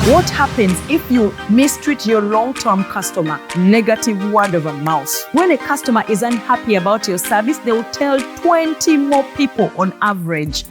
What happens if you mistreat your long-term customer? Negative word of mouth. When a customer is unhappy about your service, they will tell 20 more people on average.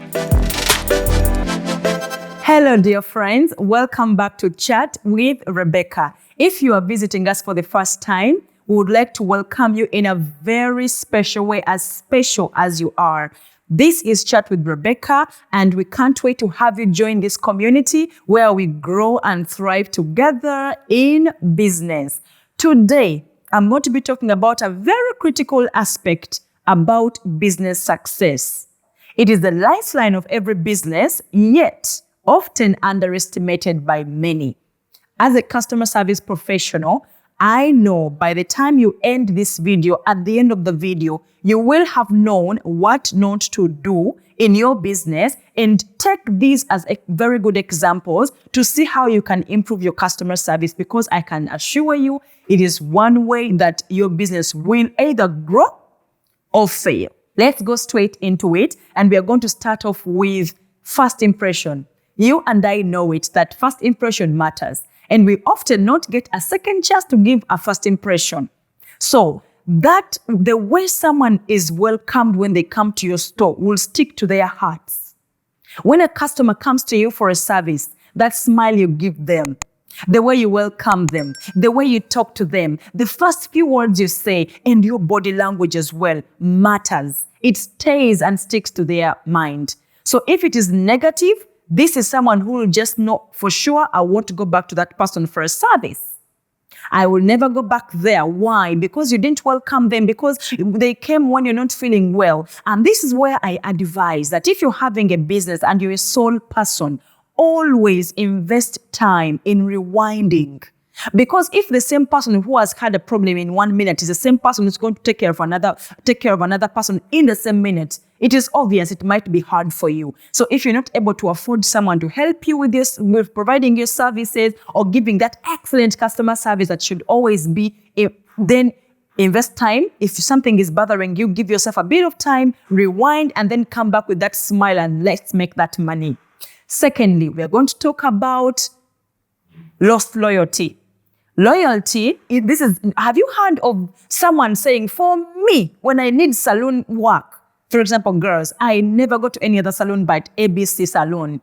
Hello, dear friends. Welcome back to Chat with Rebecca. If you are visiting us for the first time, we would like to welcome you in a very special way, as special as you are. This is Chat with Rebecca, and we can't wait to have you join this community where we grow and thrive together in business. Today, I'm going to be talking about a very critical aspect about business success. It is the lifeline of every business, yet often underestimated by many. As a customer service professional, I know by the time you end this video, at the end of the video, you will have known what not to do in your business, and take these as very good examples to see how you can improve your customer service, because I can assure you it is one way that your business will either grow or fail. Let's go straight into it, and we are going to start off with first impression. You and I know it, that first impression matters. And we often not get a second chance to give a first impression. So that the way someone is welcomed when they come to your store will stick to their hearts. When a customer comes to you for a service, that smile you give them, the way you welcome them, the way you talk to them, the first few words you say, and your body language as well matters. It stays and sticks to their mind. So if it is negative, this is someone who will just know for sure, I want to go back to that person for a service. I will never go back there. Why? Because you didn't welcome them, because they came when you're not feeling well. And this is where I advise that if you're having a business and you're a sole person, always invest time in rewinding. Because if the same person who has had a problem in 1 minute is the same person who's going to take care of another person in the same minute, it is obvious it might be hard for you. So if you're not able to afford someone to help you with this, with providing your services or giving that excellent customer service that should always be, then invest time. If something is bothering you, give yourself a bit of time, rewind, and then come back with that smile and let's make that money. Secondly, we are going to talk about lost loyalty. Loyalty, have you heard of someone saying, for me, when I need salon work, for example, girls, I never go to any other salon but ABC salon.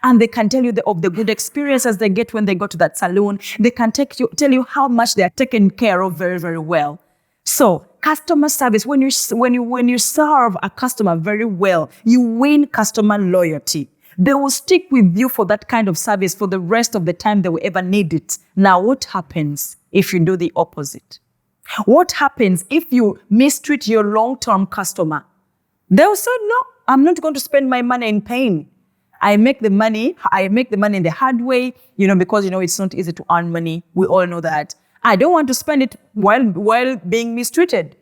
And they can tell you of the good experiences they get when they go to that salon. They can tell you how much they are taken care of very, very well. So customer service, when you serve a customer very well, you win customer loyalty. They will stick with you for that kind of service for the rest of the time they will ever need it. Now, what happens if you do the opposite? What happens if you mistreat your long-term customer? They will say, no, I'm not going to spend my money in pain. I make the money in the hard way, because, it's not easy to earn money. We all know that. I don't want to spend it while being mistreated.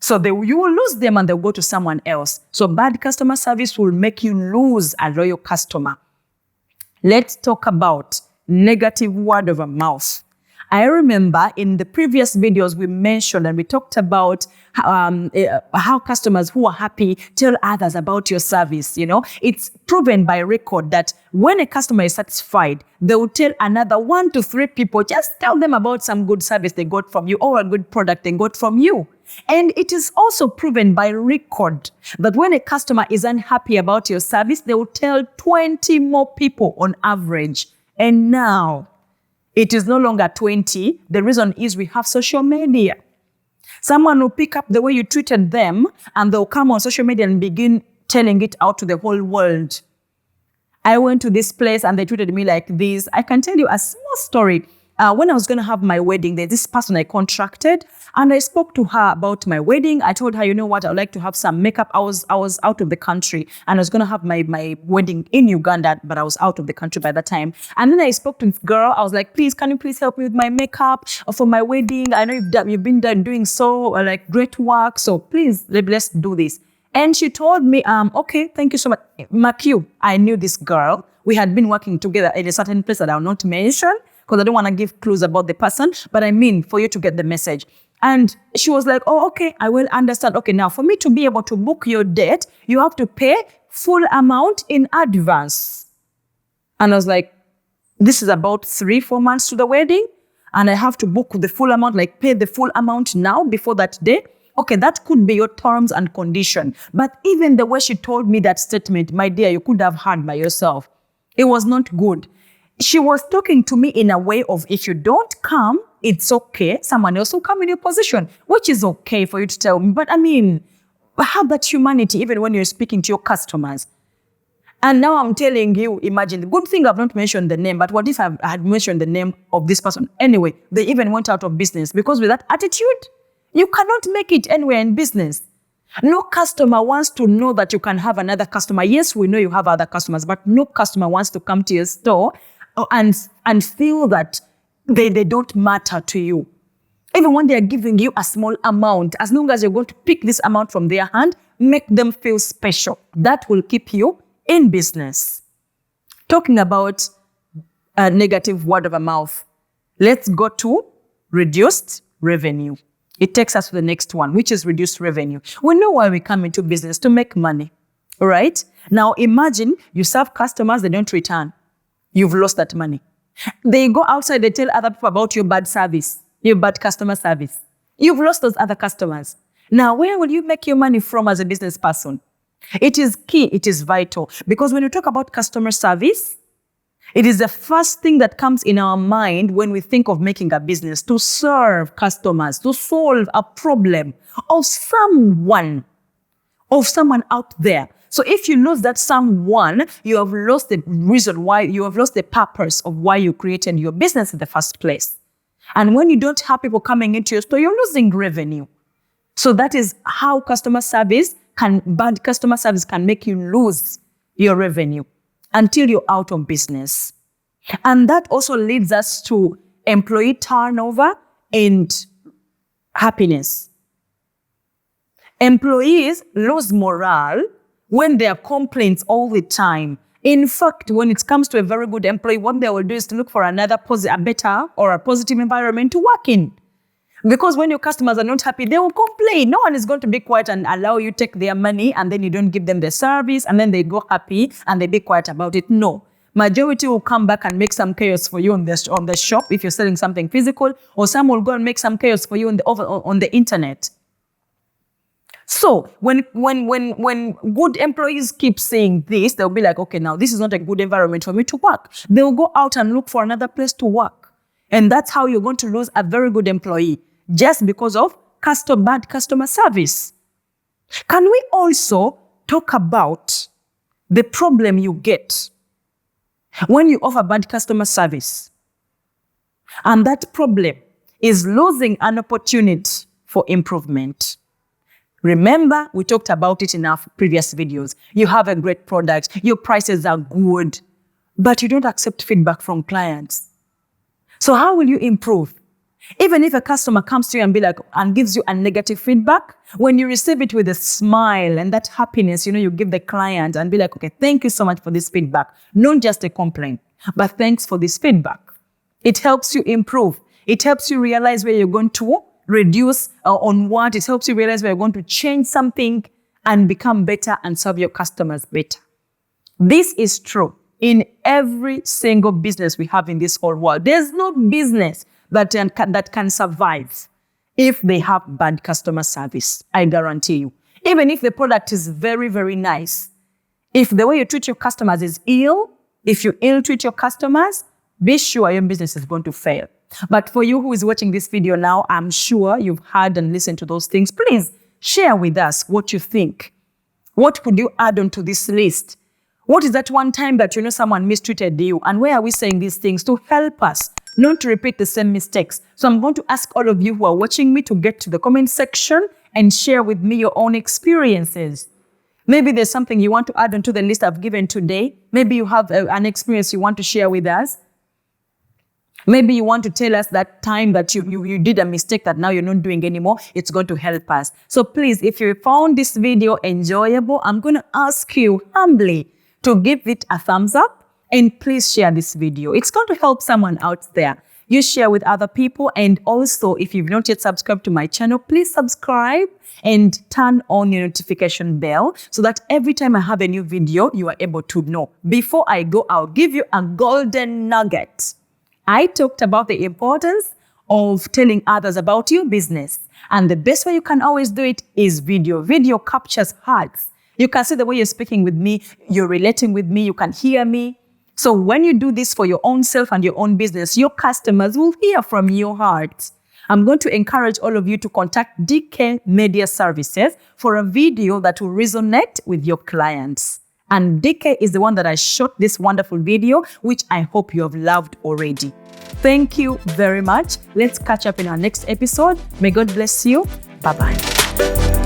So you will lose them and they'll go to someone else. So bad customer service will make you lose a loyal customer. Let's talk about negative word of mouth. I remember in the previous videos we mentioned and we talked about how customers who are happy tell others about your service. It's proven by record that when a customer is satisfied, they will tell another 1 to 3 people, just tell them about some good service they got from you or a good product they got from you. And it is also proven by record that when a customer is unhappy about your service, they will tell 20 more people on average. And now, it is no longer 20. The reason is we have social media. Someone will pick up the way you treated them and they'll come on social media and begin telling it out to the whole world. I went to this place and they treated me like this. I can tell you a small story. When I was going to have my wedding, there's this person I contracted and I spoke to her about my wedding. I told her, you know what, I'd like to have some makeup. I was out of the country and I was going to have my wedding in Uganda, but I was out of the country by that time. And then I spoke to this girl. I was like, can you please help me with my makeup for my wedding? I know you've been doing so great work. So please, let's do this. And she told me, okay, thank you so much. Mark you, I knew this girl. We had been working together in a certain place that I'll not mention, because I don't want to give clues about the person, but I mean for you to get the message. And she was like, oh, okay, I will understand. Okay, now for me to be able to book your date, you have to pay full amount in advance. And I was like, this is about 3-4 months to the wedding, and I have to book the full amount, like pay the full amount now before that day. Okay, that could be your terms and condition. But even the way she told me that statement, my dear, you could have heard by yourself. It was not good. She was talking to me in a way of, if you don't come, it's okay. Someone else will come in your position, which is okay for you to tell me. But I mean, have that humanity even when you're speaking to your customers. And now I'm telling you, imagine, the good thing I've not mentioned the name, but what if I had mentioned the name of this person? Anyway, they even went out of business because with that attitude, you cannot make it anywhere in business. No customer wants to know that you can have another customer. Yes, we know you have other customers, but no customer wants to come to your store and feel that they don't matter to you. Even when they are giving you a small amount, as long as you're going to pick this amount from their hand, make them feel special. That will keep you in business. Talking about a negative word of mouth, let's go to reduced revenue. It takes us to the next one, which is reduced revenue. We know why we come into business, to make money, all right? Now imagine you serve customers, they don't return. You've lost that money. They go outside, they tell other people about your bad service, your bad customer service. You've lost those other customers. Now, where will you make your money from as a business person? It is key, it is vital. Because when you talk about customer service, it is the first thing that comes in our mind when we think of making a business, to serve customers, to solve a problem of someone out there. So if you lose that someone, you have lost the reason why, you have lost the purpose of why you created your business in the first place. And when you don't have people coming into your store, you're losing revenue. So that is how bad customer service can make you lose your revenue until you're out of business. And that also leads us to employee turnover and happiness. Employees lose morale when there are complaints all the time. In fact, when it comes to a very good employee, what they will do is to look for a better or a positive environment to work in. Because when your customers are not happy, they will complain. No one is going to be quiet and allow you take their money and then you don't give them the service and then they go happy and they be quiet about it. No. Majority will come back and make some chaos for you on the shop if you're selling something physical, or some will go and make some chaos for you on the internet. So when good employees keep saying this, they'll be like, okay, now this is not a good environment for me to work. They'll go out and look for another place to work. And that's how you're going to lose a very good employee, just because of bad customer service. Can we also talk about the problem you get when you offer bad customer service? And that problem is losing an opportunity for improvement. Remember, we talked about it in our previous videos. You have a great product, your prices are good, but you don't accept feedback from clients. So how will you improve? Even if a customer comes to you and gives you a negative feedback, when you receive it with a smile and that happiness, you give the client and be like, okay, thank you so much for this feedback. Not just a complaint, but thanks for this feedback. It helps you improve. It helps you realize where you're going to reduce on what. It helps you realize where you're going to change something and become better and serve your customers better. This is true in every single business we have in this whole world. There's no business that can survive if they have bad customer service. I guarantee you. Even if the product is very, very nice, if the way you treat your customers is ill, if you ill-treat your customers, be sure your business is going to fail. But for you who is watching this video now, I'm sure you've heard and listened to those things. Please share with us what you think. What could you add onto this list? What is that one time that someone mistreated you? And why are we saying these things? To help us not to repeat the same mistakes. So I'm going to ask all of you who are watching me to get to the comment section and share with me your own experiences. Maybe there's something you want to add onto the list I've given today. Maybe you have an experience you want to share with us. Maybe you want to tell us that time that you did a mistake that now you're not doing anymore. It's going to help us. So please, if you found this video enjoyable, I'm going to ask you humbly to give it a thumbs up and please share this video. It's going to help someone out there. You share with other people. And also, if you've not yet subscribed to my channel, please subscribe and turn on your notification bell so that every time I have a new video, you are able to know. Before I go, I'll give you a golden nugget. I talked about the importance of telling others about your business. And the best way you can always do it is video. Video captures hearts. You can see the way you're speaking with me, you're relating with me, you can hear me. So when you do this for your own self and your own business, your customers will hear from your heart. I'm going to encourage all of you to contact DK Media Services for a video that will resonate with your clients. And DK is the one that I shot this wonderful video, which I hope you have loved already. Thank you very much. Let's catch up in our next episode. May God bless you. Bye-bye.